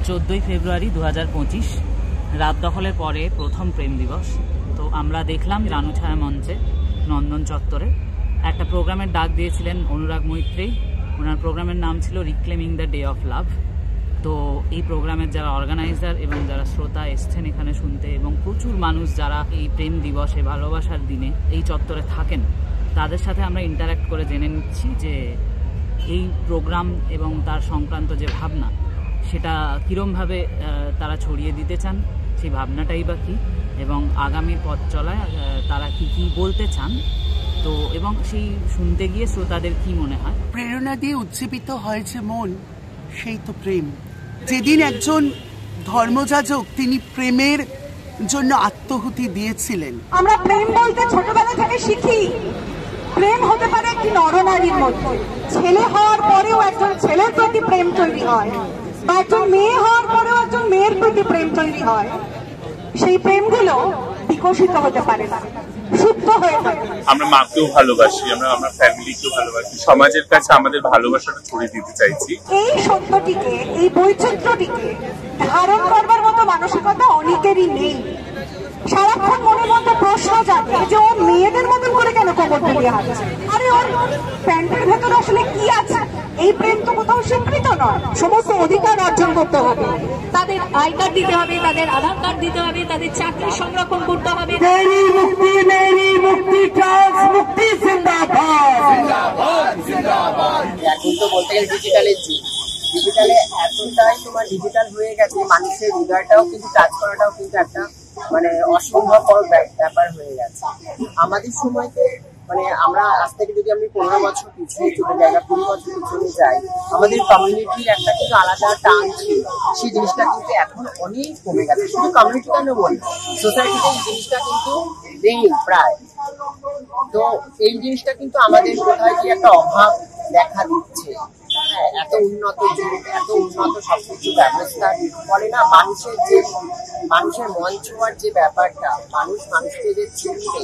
14ই ফেব্রুয়ারি 2025 রাত দখলের পরে প্রথম প্রেম দিবস। তো আমরা দেখলাম রানুছায়া মঞ্চে নন্দন চত্বরে একটা প্রোগ্রামের ডাক দিয়েছিলেন অনুরাগ মৈত্রী। ওনার প্রোগ্রামের নাম ছিল রিক্লেমিং দ্য ডে অফ লাভ। তো এই প্রোগ্রামের যারা অর্গানাইজার এবং যারা শ্রোতা এসছেন এখানে শুনতে, এবং প্রচুর মানুষ যারা এই প্রেম দিবসে ভালোবাসার দিনে এই চত্বরে থাকেন, তাদের সাথে আমরা ইন্টারাক্ট করে জেনে নিচ্ছি যে এই প্রোগ্রাম এবং তার সংক্রান্ত যে ভাবনা, সেটা কীরমভাবে তারা ছড়িয়ে দিতে চান, সেই ভাবনাটাই বা কী, এবং আগামী পথ চলায় তারা কি বলতে চান। তো এবং সেই শুনতে গিয়ে শ্রোতাদের কি মনে হয়। প্রেরণা দিয়ে উজ্জীবিত হয়েছে মন, সেই তো প্রেম। যেদিন একজন ধর্মযাজক তিনি প্রেমের জন্য আত্মহুতি দিয়েছিলেন। আমরা প্রেম বলতে ছোটবেলা থেকে শিখি প্রেম হতে পারে একটি নরনারীর মধ্যে। ছেলে হওয়ার পরেও একজন ছেলের প্রতি প্রেম তৈরি হয়, বা একজন মেয়ে হওয়ার পরেও একজন মেয়ের প্রতি প্রেম তৈরি হয়। সেই প্রেমগুলো বিকশিত হতে পারে না, সুপ্ত হয়ে থাকে। আমরা মাকেও ভালোবাসি, আমরা আমার ফ্যামিলিকেও ভালোবাসি, সমাজের কাছে আমাদের ভালোবাসাটা ছড়িয়ে দিতে চাইছি। এই সত্যটিকে, এই বৈচিত্র্যটিকে ধারণ করবার মতো মানসিকতা অনেকেরই নেই। সারাক্ষণ মনের মধ্যে প্রশ্ন জাগে যে ও মেয়েদের মতন করে কেন কোমর তুলে হাঁটছে, আরে ওর প্যান্টের ভেতরে আসলে কি আছে? এই প্রেম তো কোথাও স্বীকৃত নয়। সমস্ত অধিকার অর্জন করতে হবে, তাদের আই কার্ড দিতে হবে, তাদের আধার কার্ড দিতে হবে, তাদের চাকরি সংরক্ষণ করতে হবে। মেরি মুক্তি, মেরি মুক্তি, ট্রান্স মুক্তি জিন্দাবাদ, জিন্দাবাদ, জিন্দাবাদ। এখন তো বলতে গেলে ডিজিটালের যুগ। ডিজিটালে এতটাই তোমার ডিজিটাল হয়ে গেছে, মানুষের হৃদয়টাও কিন্তু টাচ করাটাও কিন্তু একটা মানে অসম্ভবকর ব্যাপার হয়ে গেছে। আমাদের সময়তে মানে আমরা আজ থেকে যদি আমি 15 বছর পিছিয়ে চলে যাই বা 20 বছর পিছনে যাই, আমাদের কমিউনিটির একটা কিন্তু আলাদা টান ছিল। সেই জিনিসটা কিন্তু এখন অনেক কমে গেছে। শুধু কমিউনিটি কেন বলি, সোসাইটিতে এই জিনিসটা কিন্তু নেই প্রায়। তো এই জিনিসটা কিন্তু আমাদের কোথায় কি একটা অভাব দেখা দিচ্ছে। হ্যাঁ, এত উন্নত যুগ, এত উন্নত সবকিছু ব্যবস্থার ফলে না মানুষের মন ছোঁয়ার যে ব্যাপারটা, মানুষকে যে চিনবে,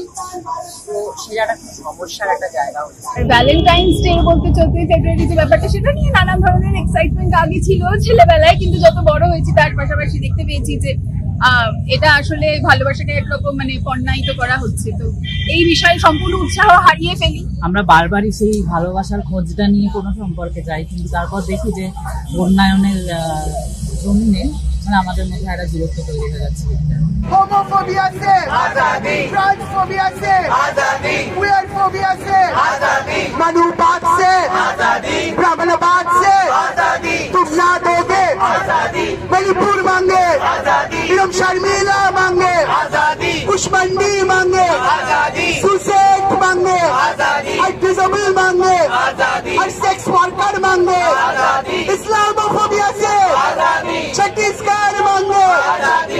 তো সেটা একটা খুব সমস্যার একটা জায়গা হচ্ছে। ভ্যালেন্টাইন্স ডে বলতে 14ই ফেব্রুয়ারি যে ব্যাপারটা, সেটা নিয়ে নানা ধরনের এক্সাইটমেন্ট আগে ছিল ছেলেবেলায়, কিন্তু যত বড় হয়েছি তার পাশাপাশি দেখতে পেয়েছি যে এটা আসলে ভালোবাসাকে একরকম মানে পণ্যায়িত করা হচ্ছে। তো এই বিষয়ে সম্পূর্ণ উৎসাহ হারিয়ে ফেলি। আমরা বারবারই সেই ভালোবাসার খোঁজটা নিয়ে কোনো সম্পর্কে যাই, কিন্তু তারপর দেখি যে বন্যায়নের জমিনে মানে আমাদের মধ্যে একটা দূরত্ব তৈরি হয়ে যাচ্ছে। হোমোফোবিয়া से आजादी, ट्रांसफोबिया से आजादी, क्वेयरफोबिया से आजादी, मनुवाद से आजादी, ब्राह्मणवाद से आजादी। तुम ना दोगे आजादी, मणिपुर मांगे आजादी, इरम शर्मिला मांगे आजादी, कुशमंडी मांगे आजादी, सुसेट मांगे आजादी, डिसेबल मांगे आजादी, सेक्स वर्कर मांगे आजादी, इस्लामोफोबिया से आजादी, छत्तीसगढ़ मांगे आजादी,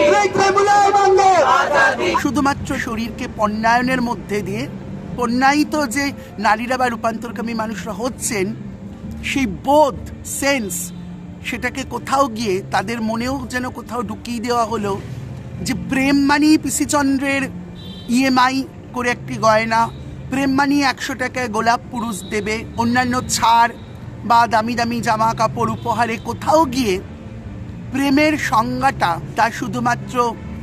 मांगे आजादी। শুধুমাত্র শরীরকে পণ্যায়নের মধ্যে দিয়ে পণ্যায়িত যে নারীরা বা রূপান্তরকামী মানুষরা হচ্ছেন, সেই বোধ সেন্স সেটাকে কোথাও গিয়ে তাদের মনেও যেন কোথাও ঢুকিয়ে দেওয়া হলো যে প্রেম মানি পিসিচন্দ্রের ইএমআই করে একটি গয়না, প্রেম মানি 100 টাকায় গোলাপ পুরুষ দেবে, অন্যান্য ছাড় বা দামি দামি জামা কাপড় উপহারে কোথাও গিয়ে প্রেমের সংজ্ঞাটা তা শুধুমাত্র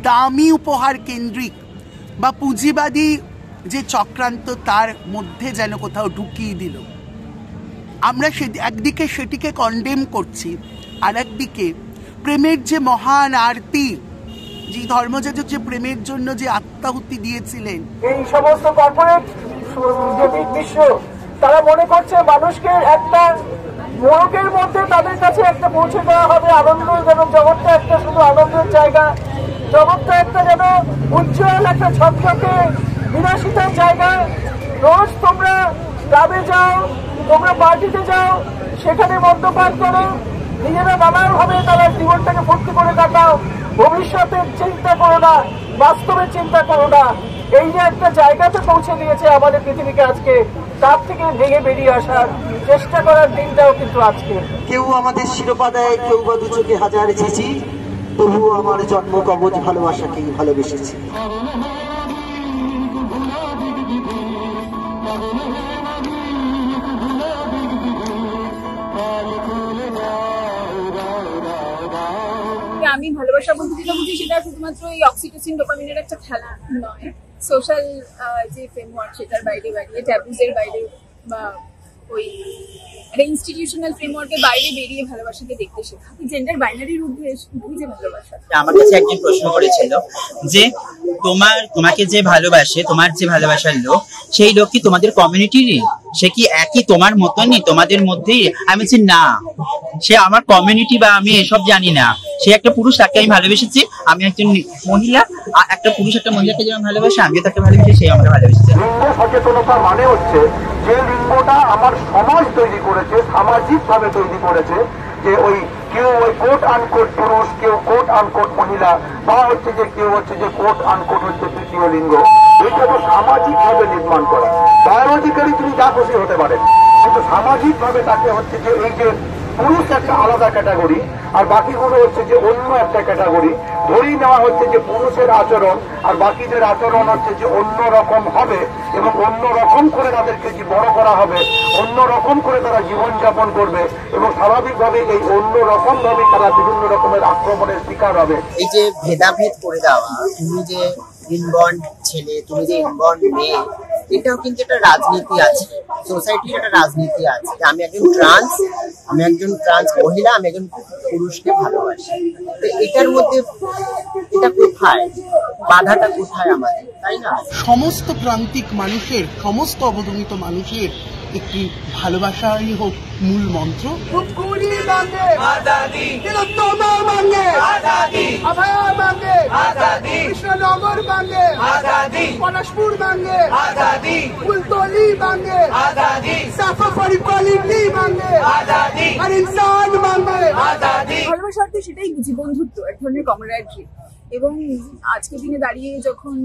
দামি উপহার কেন্দ্রিক বা পুঁজিবাদী যে চক্রান্ত তার মধ্যে যেন কোথাও ঢুকিয়ে দিল। আমরা একদিকে সেটিকে কন্ডেম করছি, আর একদিকে প্রেমের যে মহান আরতি, যে ধর্মযাজক যে প্রেমের জন্য যে আত্মাহুতি দিয়েছিলেন, এই সমস্ত কর্পোরেট বিশ্ব তারা মনে করছে মানুষকে একটা মোড়কের মধ্যে তাদের কাছে একটা পৌঁছে দেওয়া হবে। আনন্দ যেন জগৎটা একটা শুধু আনন্দের জায়গা, জগৎটা একটা যেন উজ্জ্বল একটা ঝকঝকে বিলাসিতার জায়গা। রোজ তোমরা ক্লাবে যাও, তোমরা পার্টিতে যাও, সেখানে মদ্যপান করো, নিজেরা নানাভাবে তারা জীবনটাকে ফুর্তি করে কাটাও, ভবিষ্যতের চিন্তা করো না, বাস্তবের চিন্তা করো না। এই যে একটা জায়গাতে পৌঁছে দিয়েছে আমাদের পৃথিবীকে আজকে, তার থেকে ভেঙে বেরিয়ে আসার চেষ্টা করার দিনটাও কিন্তু আজকে। কেউ আমাদের শিরোপা দেয়, কেউ বা দু চোখে হাজার ঝিঝি, তবুও আমার জন্ম কবচ ভালোবাসাকেই ভালোবেসেছি। Ram আমি ভালোবাসা বলতে যেটা বুঝি সেটা শুধুমাত্র এই অক্সিটোসিন ডোপামিনের একটা খেলা নয়, সোশ্যাল যে ফ্রেমওয়ার্ক সেটার বাইরে বাইরে, ট্যাবুজের বাইরে বা ওই ইনস্টিটিউশনাল ফ্রেমওয়ার্কের বাইরে বেরিয়ে ভালোবাসাকে দেখতে শেখা, জেন্ডার বাইনারির ঊর্ধ্বে যে ভালোবাসা। আমার কাছে একজন প্রশ্ন করেছিল যে তোমাকে যে ভালোবাসে, তোমার যে ভালোবাসার লোক, সেই লোক কি তোমাদের কমিউনিটিরই, সে কি একই তোমার মতনই তোমাদের মধ্যেই? আমি বলছি না, সে আমার কমিউনিটি বা আমি এসব জানি না, সে একটা পুরুষ, তাকে আমি ভালোবেসেছি, আমি একজন মহিলা, একটা পুরুষ একটা মহিলাকে যেমন ভালোবাসে আমিও তাকে ভালোবেসে, সে আমাকে ভালোবেসেছে। লিঙ্গ সচেতনতা মানে হচ্ছে যে লিঙ্গটা আমার সমাজ তৈরি করেছে, সামাজিক ভাবে তৈরি করেছে, যে ওই কেউ ওই কোট আনকোট পুরুষ, কেউ কোট আনকোট মহিলা, বা হচ্ছে যে কেউ হচ্ছে যে কোট আনকোট হচ্ছে তৃতীয় লিঙ্গ। এটা তো সামাজিক ভাবে নির্মাণ করা। বায়োলজিক্যালি তুমি যা খুশি হতে পারে, কিন্তু সামাজিক ভাবে তাকে হচ্ছে যে এই যে পুরুষ একটা আলাদা ক্যাটাগরি আর বাকিগুলো হচ্ছে যে অন্য একটা ক্যাটাগরি ধরেই নেওয়া হচ্ছে যে পুরুষের আচরণ আর বাকিদের আচরণ হচ্ছে যে অন্য রকম হবে, এবং অন্য রকম করে তাদেরকে যে বড় করা হবে, অন্য রকম করে তারা জীবনযাপন করবে, এবং স্বাভাবিকভাবে এই অন্য রকম ভাবে তারা বিভিন্ন রকমের আক্রমণের শিকার হবে। এই যে ভেদাভেদ করে দেওয়া, তুমি যে ইনবর্ন ছেলে, তুমি যে ইনবর্ন মেয়ে, এটাও কিন্তু একটা রাজনীতি আছে, সোসাইটির একটা রাজনীতি আছে। আমি একজন ট্রান্স মহিলা, আমি একজন পুরুষকে ভালোবাসি, তো এটার মধ্যে এটা কোথায়, বাধাটা কোথায় আমাদের, তাই না? সমস্ত প্রান্তিক মানুষের, সমস্ত অবদমিত মানুষের একটি ভালোবাসারই হোক মূল মন্ত্র। কৃষ্ণনগর বাঙ্গে, পলাশপুর বাঙ্গে, ফুলতলি বাঙ্গে, সাফাফারি কোয়ালিটি বাঙ্গে, আর ইনসান বাঙ্গে। ভালোবাসা অর্থে সেটাই বুঝি, বন্ধুত্ব, এক ধরনের কমরেডারি। এবং আজকের দিনে দাঁড়িয়ে যখন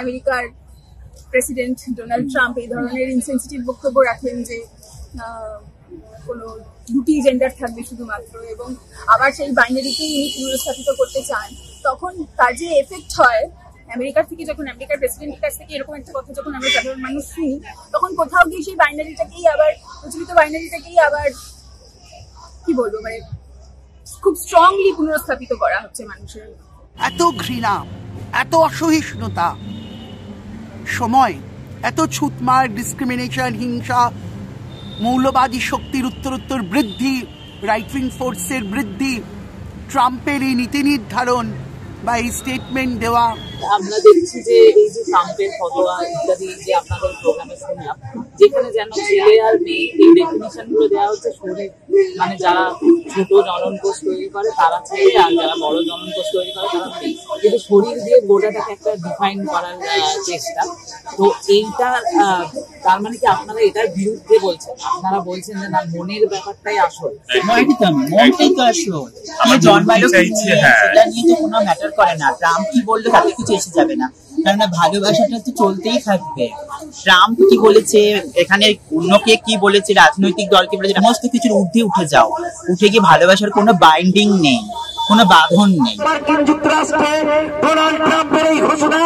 আমেরিকার প্রেসিডেন্ট ডোনাল্ড ট্রাম্প এই ধরনের ইনসেনসিটিভ বক্তব্য রাখেন যে কোনো দুটি জেন্ডার থাকবে শুধুমাত্র, এবং আবার সেই বাইনারিকেই উনি পুনরস্থাপিত করতে চান, তখন তার যে এফেক্ট হয় আমেরিকার থেকে, যখন আমেরিকার প্রেসিডেন্টের কাছ থেকে এরকম একটা কথা যখন আমরা সাধারণ মানুষ শুনি, তখন কোথাও গিয়ে সেই বাইনারিটাকেই আবার, প্রচলিত বাইনারিটাকেই আবার কি বলবো, মানে খুব স্ট্রংলি পুনরস্থাপিত করা হচ্ছে মানুষের। এত ঘৃণা, এত অসহিষ্ণুতা, সময় এত ছুতমার, ডিসক্রিমিনেশন, হিংসা, মৌলবাদী শক্তির উত্তরোত্তর বৃদ্ধি, রাইট উইং ফোর্সের বৃদ্ধি, ট্রাম্পের এই নীতি নির্ধারণ বা এই স্টেটমেন্ট দেওয়া। আমরা দেখছি যে এই যে ট্রাম্পের ফতোয়া ইত্যাদি যে আপনাদের প্রোগ্রামে শুনলাম, যেখানে যেন ছেলে আর মেয়ে এই ডেফিনিশন গুলো দেওয়া হচ্ছে, শরীর মানে যারা ছোট জননকোষ তৈরি করে তারা ছেলে, আর যারা বড় জননকোষ তৈরি করে তারা মেয়ে, কিন্তু শরীর দিয়ে গোটাটাকে একটা ডিফাইন করার চেষ্টা। তো এইটা তার মানে কি আপনারা এটার বিরুদ্ধে বলছেন? আপনারা বলছেন যে না, মনের ব্যাপারটাই আসল, মনটাই তো আসল, কি জন্মাইলো সেটা নিয়ে তো কোনো ম্যাটার করে না। ট্রাম্প কি বললো তাতে কিছু এসে যাবে না, কারণ ভালোবাসাটা তো চলতেই থাকবে। ট্রাম্প কি বলেছে, এখানে অন্য কে কি বলেছে, রাজনৈতিক দলকে বলেছে, সমস্ত কিছুর ঊর্ধ্বে উঠে যাও, উঠে গিয়ে ভালোবাসার কোনো বাইন্ডিং নেই, কোনো বাঁধন নেই। মার্কিন যুক্তরাষ্ট্রে ডোনাল্ড ট্রাম্পের এই ঘোষণা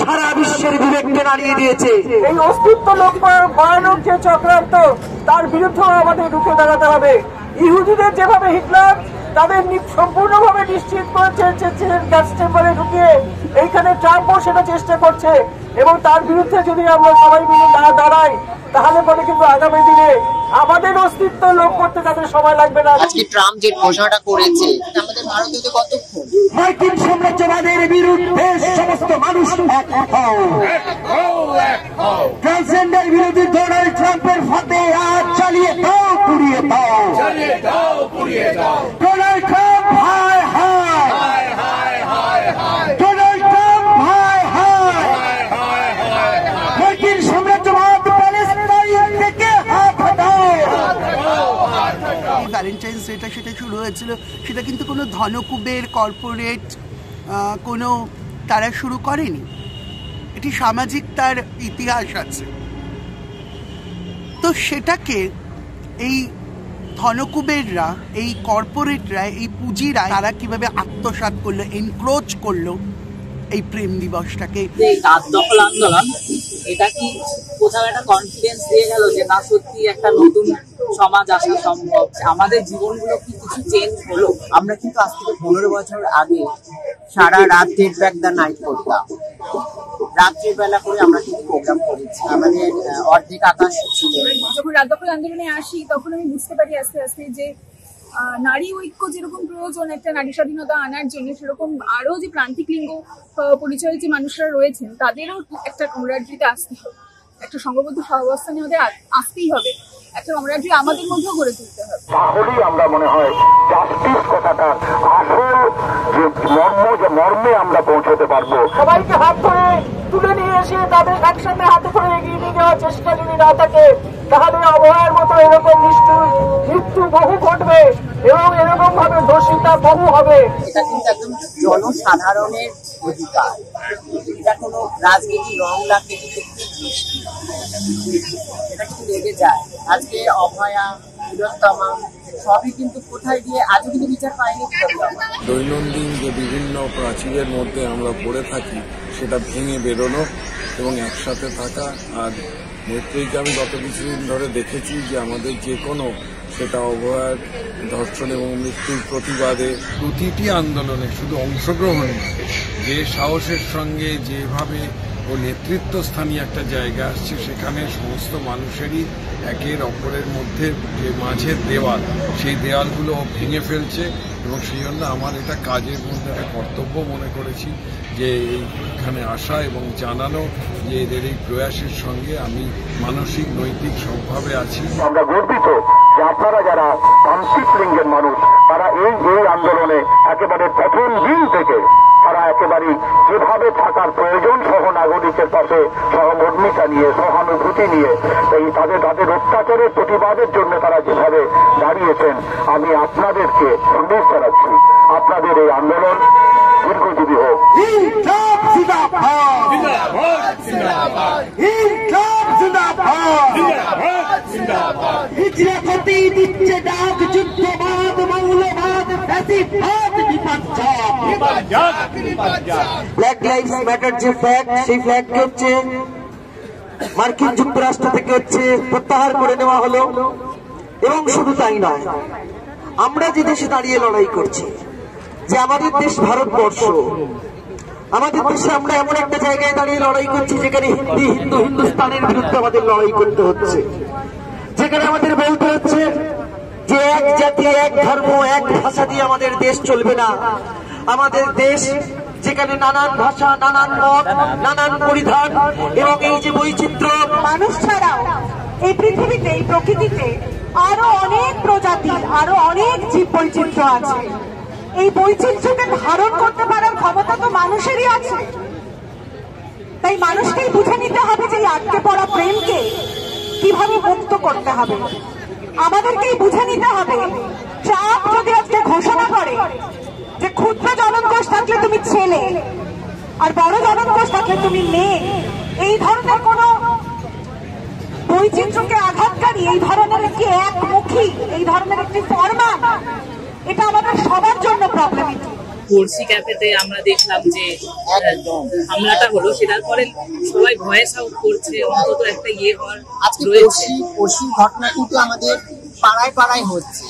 সারা বিশ্বের বিবেককে নাড়িয়ে দিয়েছে। এই অস্তিত্ব লোক ভয়ানক যে চক্রান্ত, তার বিরুদ্ধেও আমাদের রুখে দাঁড়াতে হবে। ইহুদিদের যেভাবে হিটলার তাদের সম্পূর্ণভাবে নিশ্চিত করেছে গ্যাস চেম্বারে ঢুকিয়ে, এইখানে ট্রাম্পও সেটা চেষ্টা করছে, এবং তার বিরুদ্ধে যদি আমরা সবাই মিলে না দাঁড়াই, তাহলে পরে কিন্তু আগামী দিনে আমাদের অস্তিত্ব লোপ করতে তাদের সময় লাগবে না। আজকে ট্রাম্প যে ঘোষণাটা করেছে, আমাদের ভারতীয়দের কতক্ষণ মার্কিন সাম্রাজ্যবাদের বিরুদ্ধে সমস্ত মানুষ ট্রান্সজেন্ডার বিরোধী ডোনাল্ড ট্রাম্পের ফতোয়া চালিয়ে দাও, পুড়িয়ে দাও, ডোনাল্ড ট্রাম্প হায় হায়, ডোনাল্ড ট্রাম্প হায় হায়, মার্কিন সাম্রাজ্যবাদ প্যালেস্টাইন থেকে হাত হটাও। ভ্যালেন্টাইন্স ডেটা সেটা শুরু হয়েছিল, সেটা কিন্তু কোনো ধনকুবের কর্পোরেট কোনো তারা শুরু করেনি, এটি সামাজিক তার ইতিহাস আছে। তো সেটাকে এই ধনকুবেররা, এই কর্পোরেটরা, এই পুঁজিরা তারা কিভাবে আত্মসাৎ করলো, এনক্রোচ করলো এই প্রেম দিবসটাকে। এই রাত দখল আন্দোলন এটা কি কোথাও একটা কনফিডেন্স দিয়ে গেল যে না সত্যি একটা নতুন সমাজ আসা সম্ভব, আমাদের জীবনগুলো কি কিছু চেঞ্জ হলো? আমরা কিন্তু আজ থেকে 15 বছর আগে সারা রাত টেক ব্যাক দ্য নাইট করতাম, রাত্রিবেলা করে আমরা কিন্তু প্রোগ্রাম করেছি, আমাদের অর্ধেক আকাশ ছিল। যখন রাত দখল আন্দোলনে আসি তখন আমি বুঝতে পারি আস্তে আস্তে যে নারী ঐক্য যেরকম প্রয়োজন একটা নারী স্বাধীনতা আনার জন্য, সেরকম আরো যে প্রান্তিক লিঙ্গ পরিচয়ের যে মানুষরা রয়েছেন তাদেরও একটা কমরাড্রিতে আসতে হবে, একটা সংঘবদ্ধ সহাবস্থানে আমাদের আসতেই হবে, একটা কমরাড্রি আমাদের মধ্যেও গড়ে তুলতে হবে। তাহলেই আমরা মনে হয় জাস্টিস কথাটা আসল যে মর্মে আমরা পৌঁছতে পারবো। সবাইকে হাত ধরে তুলে নিয়ে এসে তাদের একসাথে হাতে করে এগিয়ে নিয়ে যাওয়ার চেষ্টা যদি না থাকে, তাহলে অভয়ের মতো এরকম মৃত্যু বহু ঘটবে এবং এরকম ভাবে দোষিতা বহু হবে। এটা কিন্তু একদম জনসাধারণের অধিকার, এটা কোনো রাজনীতি রং লাগতে এটা কিন্তু লেগে যায়। আজকে অভয়া, তিলোত্তমা সবই কিন্তু কোথায় গিয়ে আজও কিন্তু বিচার পায়নি। দৈনন্দিন যে বিভিন্ন প্রাচীরের মধ্যে আমরা পড়ে থাকি সেটা ভেঙে বেরোনো এবং একসাথে থাকা। আর মৈত্রীকে আমি গত কিছুদিন ধরে দেখেছি যে আমাদের যে কোনো, সেটা অভয়ার ধর্ষণ এবং মৃত্যুর প্রতিবাদে প্রতিটি আন্দোলনে শুধু অংশগ্রহণ নয়, যে সাহসের সঙ্গে যেভাবে ও নেতৃত্বস্থানীয় একটা জায়গা আসছে, সেখানে সমস্ত মানুষেরই একের অপরের মধ্যে যে মাঝের দেওয়াল, সেই দেওয়ালগুলো ভেঙে ফেলছে। এবং সেই জন্য আমার এটা কাজের মধ্যে একটা কর্তব্য মনে করেছি যে এইখানে আসা এবং জানানো যে এদের এই প্রয়াসের সঙ্গে আমি মানসিক নৈতিক সবভাবে আছি। আমরা গর্বিত যে আপনারা যারা প্রান্তিক লিঙ্গের মানুষ, তারা এই আন্দোলনে একেবারে প্রথম দিন থেকে তারা একেবারে যেভাবে থাকার প্রয়োজন সহনাগরিকের পাশে সহমর্মিতা নিয়ে, সহানুভূতি নিয়ে, এই তাদের অত্যাচারের প্রতিবাদের জন্য তারা যেভাবে দাঁড়িয়েছেন, আমি আপনাদেরকে সন্দেশ জানাচ্ছি আপনাদের এই আন্দোলন দীর্ঘজীবী হোক। ব্ল্যাক লাইভস ম্যাটার যে ফ্ল্যাগ, সেই ফ্ল্যাগকে হচ্ছে মার্কিন যুক্তরাষ্ট্র থেকে প্রত্যাহার করে নেওয়া হলো। এবং শুধু তাই নয়, আমরা যে দেশে দাঁড়িয়ে লড়াই করছি, যে আমাদের দেশ ভারতবর্ষ, আমাদের দেশে আমরা এমন একটা জায়গায় দাঁড়িয়ে লড়াই করছি যেখানে হিন্দুস্তানের বিরুদ্ধে আমাদের লড়াই করতে হচ্ছে, যেখানে আমাদের বলতে হচ্ছে যে এক জাতি, এক ধর্ম, এক ভাষা দিয়ে আমাদের দেশ চলবে না। আমাদের দেশ যেখানে নানান ভাষা, নানান মত, নানান পরিধান এবং এই যে বৈচিত্র্য, মানুষ ছাড়াও এই পৃথিবীতে, এই প্রকৃতিতে আরো অনেক প্রজাতি, আরো অনেক জীব বৈচিত্র্য আছে। এই বৈচিত্র্যকে ধারণ করতে পারার ক্ষমতা তো মানুষেরই আছে। তাই মানুষকেই বুঝে নিতে হবে যে আটকে পড়া প্রেমকে কিভাবে মুক্ত করতে হবে। আমাদেরকেই বুঝে নিতে হবে, ট্রাম্প যদি আজকে ঘোষণা করে যে ক্ষুদ্র জননকোষ থাকলে তুমি ছেলে আর বড় জননকোষ থাকলে তুমি মেয়ে, এই ধরনের কোন বৈচিত্র্যকে আঘাতকারী, এই ধরনের একটি একমুখী, এই ধরনের একটি ফরমান, এটা আমাদের সবার জন্য প্রবলেমেটিক। পড়শি ক্যাফেতে আমরা দেখলাম যে হামলাটা হলো, সেটার পরে সবাই ভয়েস আউট করছে, অন্তত একটা ইয়ে হওয়ার রয়েছে। পড়শি ঘটনা কিন্তু আমাদের পাড়ায় পাড়ায় হচ্ছে,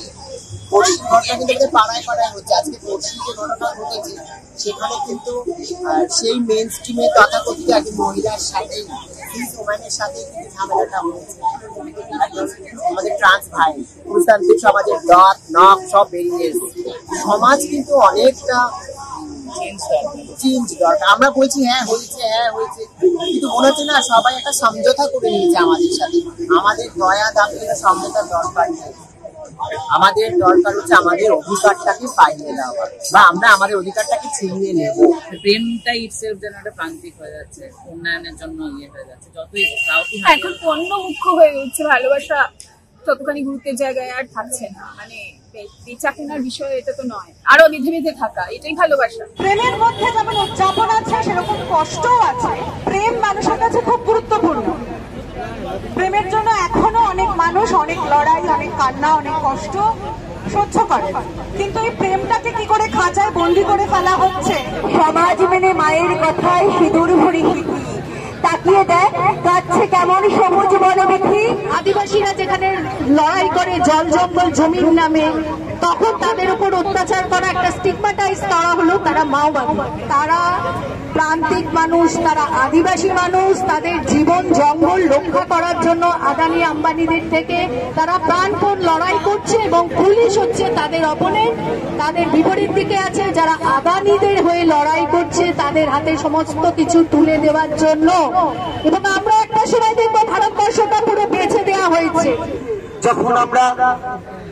পড়শি ঘটনা কিন্তু আমাদের পাড়ায় পাড়ায় হচ্ছে। আজকে পড়শি যে ঘটনা ঘটেছে সেখানে কিন্তু সেই মেইন স্ট্রিমে তথাকথিত এক মহিলার সাথে, ওম্যানের সাথে ঝামেলাটা হয়েছে। আমাদের ট্রান্স ভাই, পুরুষতান্ত্রিক সমাজের দাঁত নখ সব বেরিয়ে এসেছে। সমাজ কিন্তু অনেকটা চেঞ্জ দরকার। আমরা বলছি হ্যাঁ হয়েছে, কিন্তু মনে হচ্ছে না সবাই একটা সমঝোতা করে নিয়েছে আমাদের সাথে। আমাদের দয়া দাবি সমঝোতার দরকার নেই, আমাদের দরকার হচ্ছে আমাদের অধিকারটাকে পাইয়ে দেওয়া, বা আমরা আমাদের অধিকারটাকে ছিনিয়ে নেব। প্রেমটা ইটসেলফ যেন একটা প্রান্তিক হয়ে যাচ্ছে, উন্নয়নের জন্য ইয়ে হয়ে যাচ্ছে। যতই এখন পণ্য মুখ্য হয়ে উঠছে, ভালোবাসা ততখানি গুরুত্বের জায়গায় আর থাকছে না। মানে বেচা কেনার বিষয় এটা তো নয়, আরো বেঁধে বেঁধে থাকা, এটাই ভালোবাসা। প্রেমের মধ্যে যেমন উদযাপন আছে, সেরকম কষ্টও আছে। প্রেম মানুষের কাছে খুব গুরুত্বপূর্ণ। প্রেমের জন্য এখনো অনেক মানুষ অনেক লড়াই, অনেক কান্না, অনেক কষ্ট সহ্য করে, কিন্তু এই প্রেমটাকে কি করে খাঁচায় বন্দি করে ফেলা হচ্ছে। সমাজ মেনে মায়ের কথায় সিঁদুর ভরি হিতি, তাকিয়ে দেখ কাটছে কেমন সবুজ বনবিথি। আদিবাসীরা যেখানে লড়াই করে জল জঙ্গল জমির নামে, তখন তাদের উপর অত্যাচার করা একটা স্টিগমাটাইজ করা হলো তারা মাওবাদী। তারা প্রান্তিক মানুষ, তারা আদিবাসী মানুষ, তাদের জীবন জঙ্গল রক্ষা করার জন্য আদানি আম্বানিদের থেকে তারা প্রাণপণ লড়াই করছে এবং পুলিশ হচ্ছে তাদের অপোনেন্ট, তাদের বিপরীত দিকে আছে যারা আদানিদের হয়ে লড়াই করছে তাদের হাতে সমস্ত কিছু তুলে দেওয়ার জন্য। এবং আমরা একটা সময় দেখবো ভারতবর্ষটা পুরো বেছে দেওয়া হয়েছে। যখন আমরা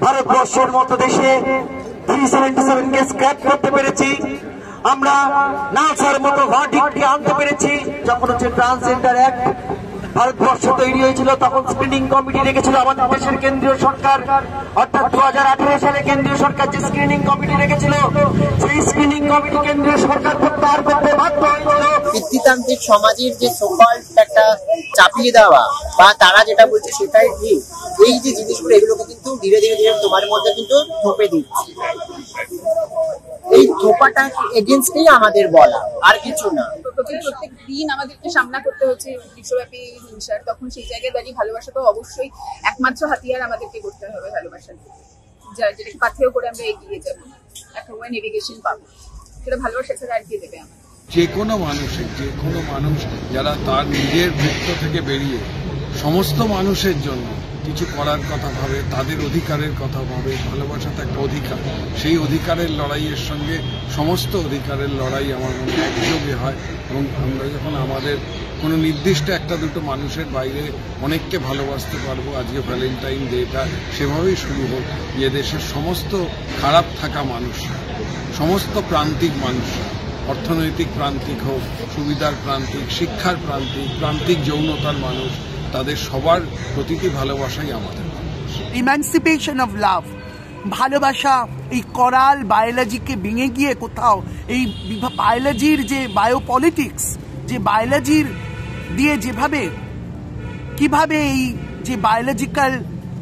ভারতবর্ষের মতো দেশে 377 কে স্ক্র্যাপ করতে পেরেছি, আমরা নাসার মতো ভার্ডিক্টটি আনতে পেরেছি, যখন হচ্ছে ট্রান্সজেন্ডার অ্যাক্ট ভারতবর্ষ তৈরি হয়েছিল তখন স্ক্রিনিং কমিটি রেখেছিল আমাদের দেশের কেন্দ্রীয় সরকার, অর্থাৎ 2018 সালে কেন্দ্রীয় সরকার যে স্ক্রিনিং কমিটি রেখেছিল সেই স্ক্রিনিং কমিটি কেন্দ্রীয় সরকার প্রত্যাহার করতে বাধ্য হয়েছিল। পিতৃতান্ত্রিক সমাজের যে সকল্ট একটা চাপিয়ে দেওয়া বা তারা যেটা বলছে সেটাই ঠিক, এই যে জিনিসগুলো এগুলোকে কিন্তু ধীরে ধীরে ধীরে তোমার মধ্যে কিন্তু থোপে দিচ্ছে। এই থোপাটা এগেইনস্টেই আমাদের বলা, আর কিছু না। প্রত্যেক দিন আমাদেরকে সামনা করতে হচ্ছে বিশ্বব্যাপী হিংসার, তখন সেই জায়গায় দাঁড়িয়ে ভালোবাসা তো অবশ্যই একমাত্র হাতিয়ার আমাদেরকে করতে হবে। ভালোবাসা যেটাকে পাথেয় করে আমরা এগিয়ে যাবো, একটা ওয়ে নেভিগেশন পাবো, সেটা ভালোবাসা ছাড়া আর কি দেবে আমাদের। যে কোনো মানুষ যারা তার নিজের বৃত্ত থেকে বেরিয়ে সমস্ত মানুষের জন্য কিছু করার কথা ভাবে, তাদের অধিকারের কথা ভাবে, ভালোবাসা তো একটা অধিকার, সেই অধিকারের লড়াইয়ের সঙ্গে সমস্ত অধিকারের লড়াই আমার মনে একযোগে হয়। এবং আমরা যখন আমাদের কোনো নির্দিষ্ট একটা দুটো মানুষের বাইরে অনেককে ভালোবাসতে পারবো, আজকে ভ্যালেন্টাইন ডেটা সেভাবেই শুরু হোক, যে দেশের সমস্ত খারাপ থাকা মানুষরা, সমস্ত প্রান্তিক মানুষরা, অর্থনৈতিক প্রান্তিক হোক, সুবিধার প্রান্তিক, শিক্ষার প্রান্তিক যৌনতার মানুষ, তাদের সবার প্রতিটি ভালোবাসাই আমাদের। ইমানসিপেশন অফ লাভ, ভালোবাসা এই করাল বায়োলজিকে ভেঙে গিয়ে কোথাও এই বায়োলজির যে বায়োপলিটিক্স, যে বায়োলজির দিয়ে কিভাবে এই যে বায়োলজিক্যাল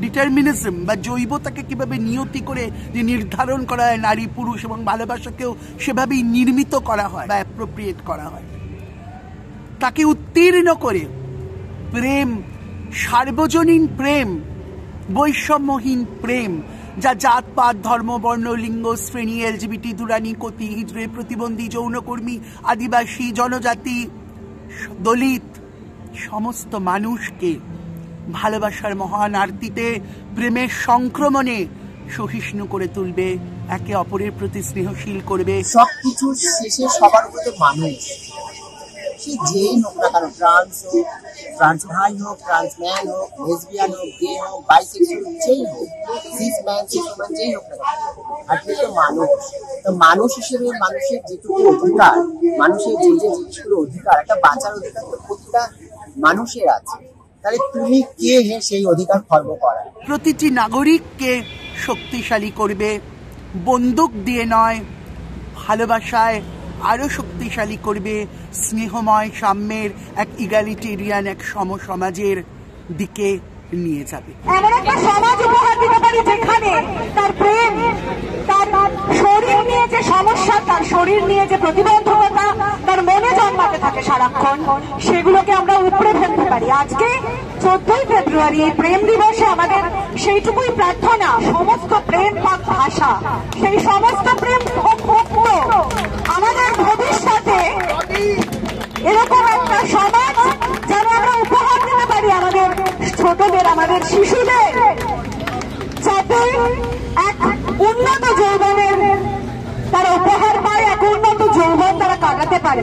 ডিটারমিনিজম বা জৈবতাকে কিভাবে নিয়তি করে যে নির্ধারণ করা হয় নারী পুরুষ, এবং ভালোবাসাকেও সেভাবেই নির্মিত করা হয় বা অ্যাপ্রোপ্রিয়েট করা হয়, তাকে উত্তীর্ণ করে প্রেম, সার্বজনীন প্রেম, বৈষম্যহীন প্রেম, যা জাতপাত ধর্ম বর্ণ লিঙ্গ শ্রেণী এলজিবিটি দুরানি কতি হিজড়ে প্রতিবন্ধী যৌনকর্মী আদিবাসী জনজাতি দলিত সমস্ত মানুষকে ভালোবাসার মহান আরতিতে প্রেমের সংক্রমণে সহিষ্ণু করে তুলবে, একে অপরের প্রতি স্নেহশীল করবে। সবকিছুর শেষে সবার উপরে মানুষ, সে যেই হোক না কেন, ট্রান্স ভাই হোক, ট্রান্স ম্যান হোক, লেসবিয়ান হোক, গে হোক, বাইসেক্সুয়াল যেই হোক, সিস ম্যান যেই হোক না কেন, আর সে তো মানুষ। তো মানুষ হিসেবে মানুষের যেটুকু অধিকার, মানুষের যে যে জিনিসগুলো অধিকার, একটা বাঁচার অধিকার তো প্রতিটা মানুষের আছে, তাহলে তুমি কে হে সেই অধিকার খর্ব করা? প্রতিটি নাগরিককে শক্তিশালী করবে, বন্দুক দিয়ে নয়, ভালোবাসায় আরো শক্তিশালী করবে, স্নেহময় সাম্যের এক ইগালিটেরিয়ান এক সমসমাজের দিকে নিয়ে যাবে। এমন একটা সমাজ উপহার দিতে পারি যেখানে তার প্রেম, তার শরীর নিয়ে যে সমস্যা, তার শরীর নিয়ে যে প্রতিবন্ধকতা তার মনে জন্মাতে থাকে সারাক্ষণ, সেগুলোকে আমরা উপড়ে ফেলতে পারি। আজকে 14ই ফেব্রুয়ারি এই প্রেম দিবসে আমাদের সেইটুকুই প্রার্থনা, সমস্ত প্রেম পাক ভাষা, সেই সমস্ত প্রেম মুক্ত আমাদের ভবিষ্যতে এরকম একটা সমাজ যেন আমরা উপহার দিতে পারি আমাদের ছোটদের, আমাদের শিশুদের, যাতে এক উন্নত যৌবনের তারা উপহার পায়, এক উন্নত যৌবন তারা কাটাতে পারে।